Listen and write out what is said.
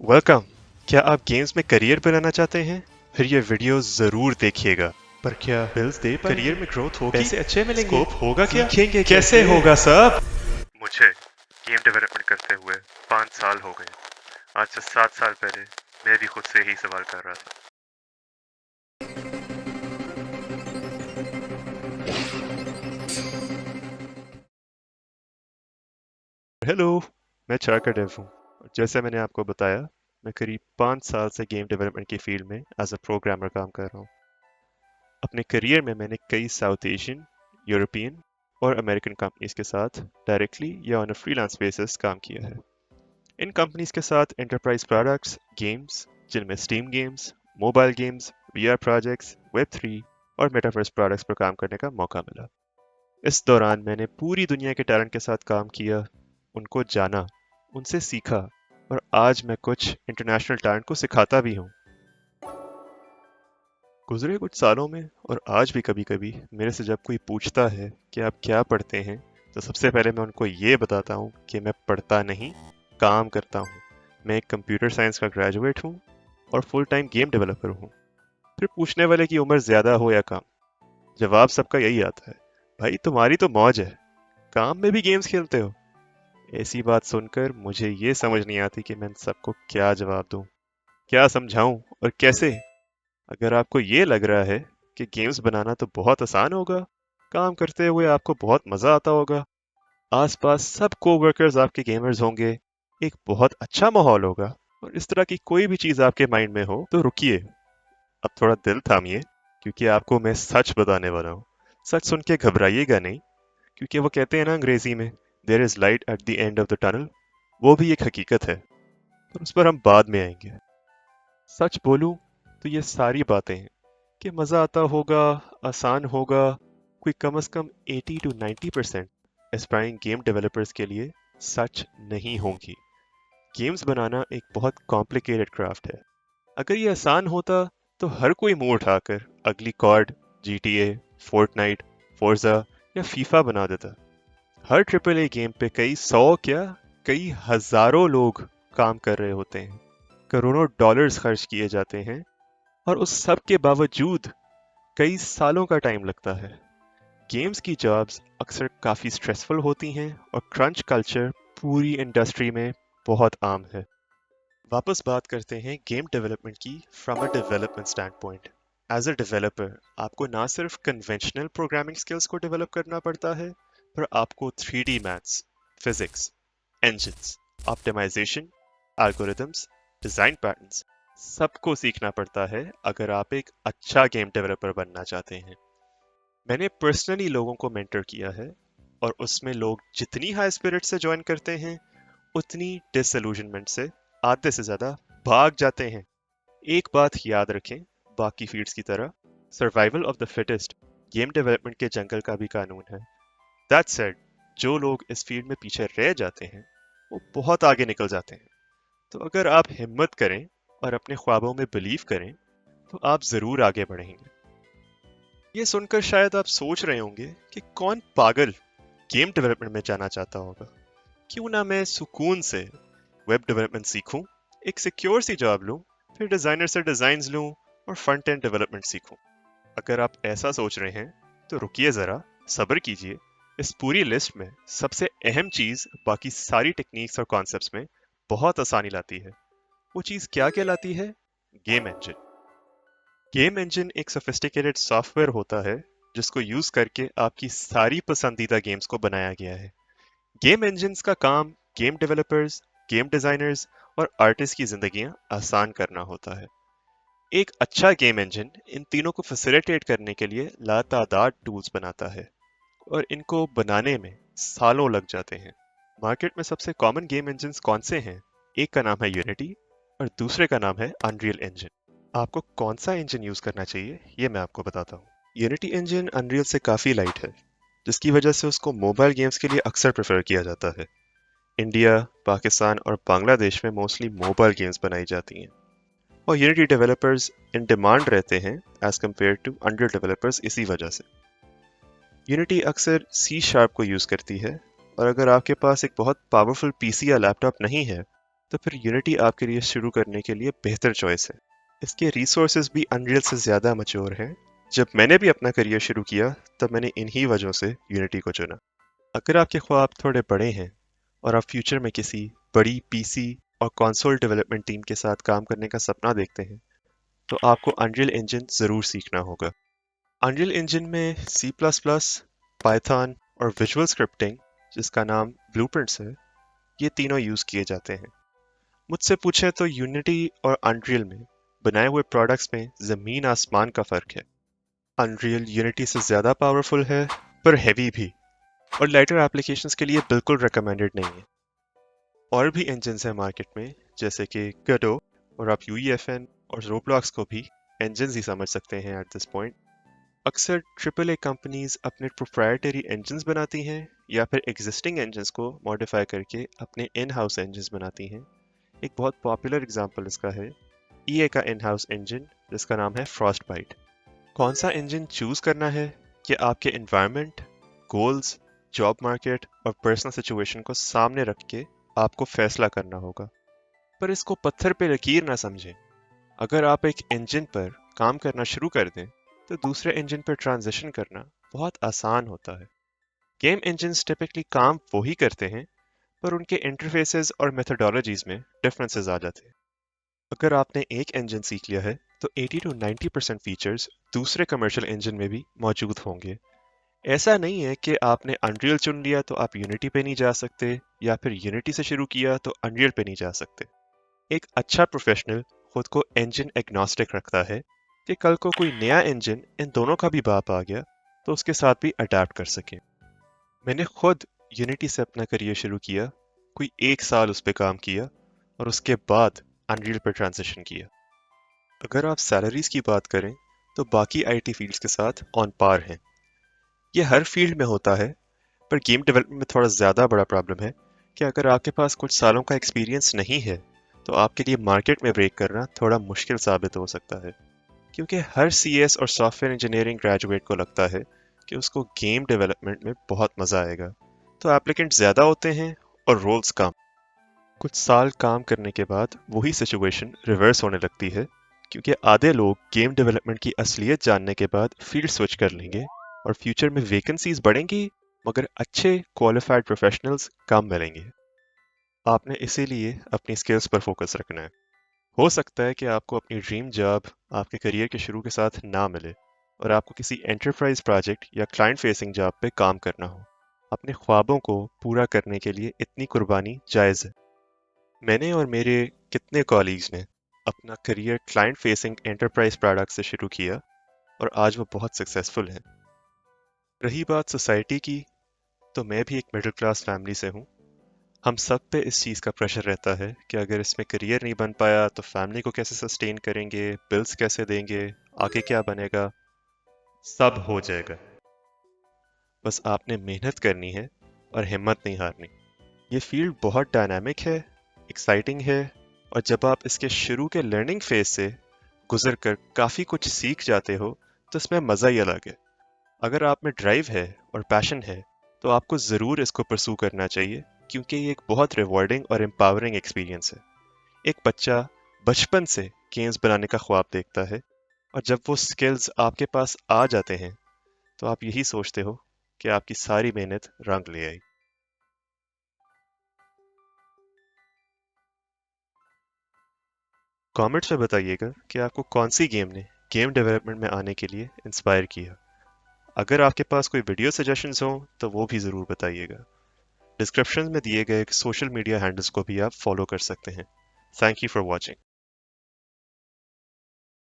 Welcome. क्या आप games में करियर बनाना चाहते हैं? फिर ये वीडियो जरूर देखिएगा। पर क्या बिल्स दे करियर पाएंगे। में ग्रोथ होगी? पैसे अच्छे मिलेंगे। स्कोप होगा क्या? सीखेंगे कैसे कैसे। होगा सब? मुझे गेम डेवलपमेंट करते हुए 5 साल हो गए। आज से 7 साल पहले मैं भी खुद से ही सवाल कर रहा था। हेलो, मैं चाका डेव हूँ और जैसे मैंने आपको बताया, मैं करीब 5 साल से गेम डेवलपमेंट की फील्ड में एज अ प्रोग्रामर काम कर रहा हूँ। अपने करियर में मैंने कई साउथ एशियन, यूरोपियन और अमेरिकन कंपनीज के साथ डायरेक्टली या ऑन अ फ्रीलांस बेसिस काम किया है। इन कंपनीज के साथ एंटरप्राइज प्रोडक्ट्स, गेम्स जिनमें steam games, mobile games, VR projects, web 3 और मेटावर्स प्रोडक्ट्स पर काम करने का मौका मिला। इस दौरान मैंने पूरी दुनिया के टैलेंट के साथ काम किया, उनको जाना, उनसे सीखा और आज मैं कुछ इंटरनेशनल टैलेंट को सिखाता भी हूँ। गुजरे कुछ सालों में और आज भी कभी-कभी मेरे से जब कोई पूछता है कि आप क्या पढ़ते हैं, तो सबसे पहले मैं उनको ये बताता हूँ कि मैं पढ़ता नहीं, काम करता हूँ। मैं एक कंप्यूटर साइंस का ग्रेजुएट हूँ और फुल टाइम गेम डेवलपर हूँ। फिर पूछने वाले की उम्र ज्यादा हो या कम, जवाब सबका यही आता है, भाई तुम्हारी तो मौज है, काम में भी गेम्स खेलते हो। ऐसी बात सुनकर मुझे ये समझ नहीं आती कि मैं इन सबको क्या जवाब दूँ, क्या समझाऊं और कैसे। अगर आपको ये लग रहा है कि गेम्स बनाना तो बहुत आसान होगा, काम करते हुए आपको बहुत मजा आता होगा, आसपास सब कोवर्कर्स आपके गेमर्स होंगे, एक बहुत अच्छा माहौल होगा और इस तरह की कोई भी चीज आपके माइंड में हो, तो रुकिए, अब थोड़ा दिल थामिए, क्योंकि आपको मैं सच बताने वाला हूँ। सच सुन के घबराइएगा नहीं, क्योंकि वो कहते हैं ना अंग्रेजी में, there is light at the end of the tunnel. वो भी एक हकीकत है, पर उस पर हम बाद में आएंगे। सच बोलूं तो ये सारी बातें हैं कि मज़ा आता होगा, आसान होगा, कोई कम से कम 80 to 90% एस्पायरिंग गेम डेवलपर्स के लिए सच नहीं होंगी। गेम्स बनाना एक बहुत कॉम्प्लिकेटेड क्राफ्ट है। अगर ये आसान होता तो हर कोई मुंह उठाकर अगली कॉर्ड, GTA, फोर्टनाइट, फोर्जा या फीफा बना देता। हर ट्रिपल ए गेम पे कई सौ क्या, कई हजारों लोग काम कर रहे होते हैं, करोड़ों डॉलर्स खर्च किए जाते हैं और उस सब के बावजूद कई सालों का टाइम लगता है। गेम्स की जॉब्स अक्सर काफ़ी स्ट्रेसफुल होती हैं और क्रंच कल्चर पूरी इंडस्ट्री में बहुत आम है। वापस बात करते हैं गेम डेवलपमेंट की from a development standpoint. As a developer आपको ना सिर्फ कन्वेंशनल प्रोग्रामिंग स्किल्स को डेवलप करना पड़ता है, पर आपको 3D maths, physics, engines, optimization, algorithms, design patterns, सबको सीखना पड़ता है अगर आप एक अच्छा गेम डेवलपर बनना चाहते हैं। मैंने पर्सनली लोगों को मेंटर किया है और उसमें लोग जितनी हाई स्पिरिट से ज्वाइन करते हैं, उतनी डिसइल्यूजनमेंट से आधे से ज़्यादा भाग जाते हैं। एक बात याद रखें, बाकी फील्ड्स की तरह survival of the fittest game development के जंगल का भी कानून है। दैट सेड, जो लोग इस फील्ड में पीछे रह जाते हैं, वो बहुत आगे निकल जाते हैं। तो अगर आप हिम्मत करें और अपने ख्वाबों में बिलीव करें, तो आप ज़रूर आगे बढ़ेंगे। ये सुनकर शायद आप सोच रहे होंगे कि कौन पागल गेम डेवलपमेंट में जाना चाहता होगा। क्यों ना मैं सुकून से वेब डेवलपमेंट सीखूं, एक सिक्योर सी जॉब लूं, फिर डिजाइनर से डिजाइन्स लूं और फ्रंट एंड डेवलपमेंट सीखूं। अगर आप ऐसा सोच रहे हैं, तो रुकिए ज़रा, सब्र कीजिए। इस पूरी लिस्ट में सबसे अहम चीज़ बाकी सारी टेक्निक्स और कॉन्सेप्ट्स में बहुत आसानी लाती है। वो चीज़ क्या कहलाती है? Game engine. गेम इंजन एक सोफिस्टिकेटेड सॉफ्टवेयर होता है जिसको यूज करके आपकी सारी पसंदीदा गेम्स को बनाया गया है। गेम इंजन्स का काम गेम डेवलपर्स, गेम डिजाइनर्स और आर्टिस्ट की जिंदगियां आसान करना होता है। एक अच्छा गेम इंजन इन तीनों को फैसिलिटेट करने के लिए लातादार टूल्स बनाता है और इनको बनाने में सालों लग जाते हैं। मार्केट में सबसे कॉमन गेम इंजन्स कौन से हैं? एक का नाम है यूनिटी और दूसरे का नाम है अनरियल इंजन। आपको कौन सा इंजन यूज करना चाहिए, ये मैं आपको बताता हूँ। यूनिटी इंजन अनरियल से काफ़ी लाइट है, जिसकी वजह से उसको मोबाइल गेम्स के लिए अक्सर प्रेफर किया जाता है। इंडिया, पाकिस्तान और बांग्लादेश में मोस्टली मोबाइल गेम्स बनाई जाती हैं और यूनिटी डेवलपर्स इन डिमांड रहते हैं as compare to Unreal developers इसी वजह से। यूनिटी अक्सर सी शार्प को यूज़ करती है और अगर आपके पास एक बहुत पावरफुल पीसी या लैपटॉप नहीं है, तो फिर यूनिटी आपके लिए शुरू करने के लिए बेहतर चॉइस है। इसके रिसोर्सेज भी अनरियल से ज़्यादा मच्योर हैं। जब मैंने भी अपना करियर शुरू किया तब मैंने इन्हीं वजहों से यूनिटी को चुना। अगर आपके ख्वाब थोड़े बड़े हैं और आप फ्यूचर में किसी बड़ी पीसी और कंसोल डेवलपमेंट टीम के साथ काम करने का सपना देखते हैं तो आपको अनरियल इंजन ज़रूर सीखना होगा। अनरियल इंजन में सी प्लस प्लस, पाइथन और विजुअल स्क्रिप्टिंग, जिसका नाम ब्लूप्रिंट्स है, ये तीनों यूज़ किए जाते हैं। मुझसे पूछे तो यूनिटी और अनरियल में बनाए हुए प्रोडक्ट्स में ज़मीन आसमान का फ़र्क है। अनरियल यूनिटी से ज़्यादा पावरफुल है, पर हैवी भी, और लाइटर एप्लीकेशंस के लिए बिल्कुल रिकमेंडेड नहीं है। और भी इंजन्स हैं मार्केट में, जैसे कि गडो, और आप यूईएफएन और रोब्लॉक्स को भी इंजन्स ही समझ सकते हैं एट दिस पॉइंट। अक्सर ट्रिपल ए कंपनीज अपने प्रोप्राइटरी इंजन्स बनाती हैं या फिर एग्जिस्टिंग इंजन्स को मॉडिफाई करके अपने इन हाउस इंजन्स बनाती हैं। एक बहुत पॉपुलर एग्जांपल इसका है ईए का इन हाउस इंजन, जिसका नाम है फ्रॉस्ट बाइट। कौन सा इंजन चूज करना है ये आपके एनवायरनमेंट, गोल्स, जॉब मार्केट और पर्सनल सिचुएशन को सामने रख के आपको फैसला करना होगा। पर इसको पत्थर पे लकीर ना समझें। अगर आप एक इंजन पर काम करना शुरू कर दें तो दूसरे इंजन पर ट्रांजिशन करना बहुत आसान होता है। गेम इंजन्स टिपिकली काम वही करते हैं, पर उनके इंटरफेसेस और मेथडोलॉजीज में डिफरेंसेस आ जाते हैं। अगर आपने एक इंजन सीख लिया है तो 80 to 90% फीचर्स दूसरे कमर्शियल इंजन में भी मौजूद होंगे। ऐसा नहीं है कि आपने अनरियल चुन लिया तो आप यूनिटी पे नहीं जा सकते, या फिर यूनिटी से शुरू किया तो अनरियल पे नहीं जा सकते। एक अच्छा प्रोफेशनल खुद को इंजन एग्नोस्टिक रखता है कि कल को कोई नया इंजन इन दोनों का भी बाप आ गया तो उसके साथ भी अडेप्ट कर सके। मैंने खुद यूनिटी से अपना करियर शुरू किया, कोई 1 साल उस पर काम किया और उसके बाद अनरियल पर ट्रांजिशन किया। अगर आप सैलरीज की बात करें तो बाकी आईटी फील्ड्स के साथ ऑन पार हैं। ये हर फील्ड में होता है, पर गेम डेवलपमेंट में थोड़ा ज़्यादा बड़ा प्रॉब्लम है कि अगर आपके पास कुछ सालों का एक्सपीरियंस नहीं है तो आपके लिए मार्केट में ब्रेक करना थोड़ा मुश्किल साबित हो सकता है, क्योंकि हर सीएस और सॉफ्टवेयर इंजीनियरिंग ग्रेजुएट को लगता है कि उसको गेम डेवलपमेंट में बहुत मज़ा आएगा, तो एप्लीकेंट ज़्यादा होते हैं और रोल्स कम। कुछ साल काम करने के बाद वही सिचुएशन रिवर्स होने लगती है, क्योंकि आधे लोग गेम डेवलपमेंट की असलियत जानने के बाद फील्ड स्विच कर लेंगे और फ्यूचर में वैकेंसीज बढ़ेंगी, मगर अच्छे क्वालिफाइड प्रोफेशनल्स कम मिलेंगे। आपने इसीलिए अपनी स्किल्स पर फोकस रखना है। हो सकता है कि आपको अपनी ड्रीम जॉब आपके करियर के शुरू के साथ ना मिले और आपको किसी एंटरप्राइज प्रोजेक्ट या क्लाइंट फेसिंग जॉब पे काम करना हो। अपने ख्वाबों को पूरा करने के लिए इतनी कुर्बानी जायज़ है। मैंने और मेरे कितने कॉलीग्स ने अपना career client facing enterprise product से शुरू किया और आज वो बहुत सक्सेसफुल हैं। रही बात सोसाइटी की, तो मैं भी एक मिडिल क्लास फैमिली से हूँ। हम सब पे इस चीज़ का प्रेशर रहता है कि अगर इसमें करियर नहीं बन पाया तो फैमिली को कैसे सस्टेन करेंगे, बिल्स कैसे देंगे, आगे क्या बनेगा। सब हो जाएगा, बस आपने मेहनत करनी है और हिम्मत नहीं हारनी। ये फील्ड बहुत डायनामिक है, एक्साइटिंग है, और जब आप इसके शुरू के लर्निंग फेज से गुजर कर काफ़ी कुछ सीख जाते हो तो इसमें मज़ा ही अलग है। अगर आप में ड्राइव है और पैशन है तो आपको ज़रूर इसको परसू करना चाहिए, क्योंकि ये एक बहुत रिवॉर्डिंग और एम्पावरिंग एक्सपीरियंस है। एक बच्चा बचपन से गेम्स बनाने का ख्वाब देखता है, और जब वो स्किल्स आपके पास आ जाते हैं तो आप यही सोचते हो कि आपकी सारी मेहनत रंग ले आई। कमेंट्स में बताइएगा कि आपको कौन सी गेम ने गेम डेवलपमेंट में आने के लिए इंस्पायर किया। अगर आपके पास कोई वीडियो सजेशंस हों तो वो भी ज़रूर बताइएगा। डिस्क्रिप्शन में दिए गए सोशल मीडिया हैंडल्स को भी आप फॉलो कर सकते हैं। Thank you for watching.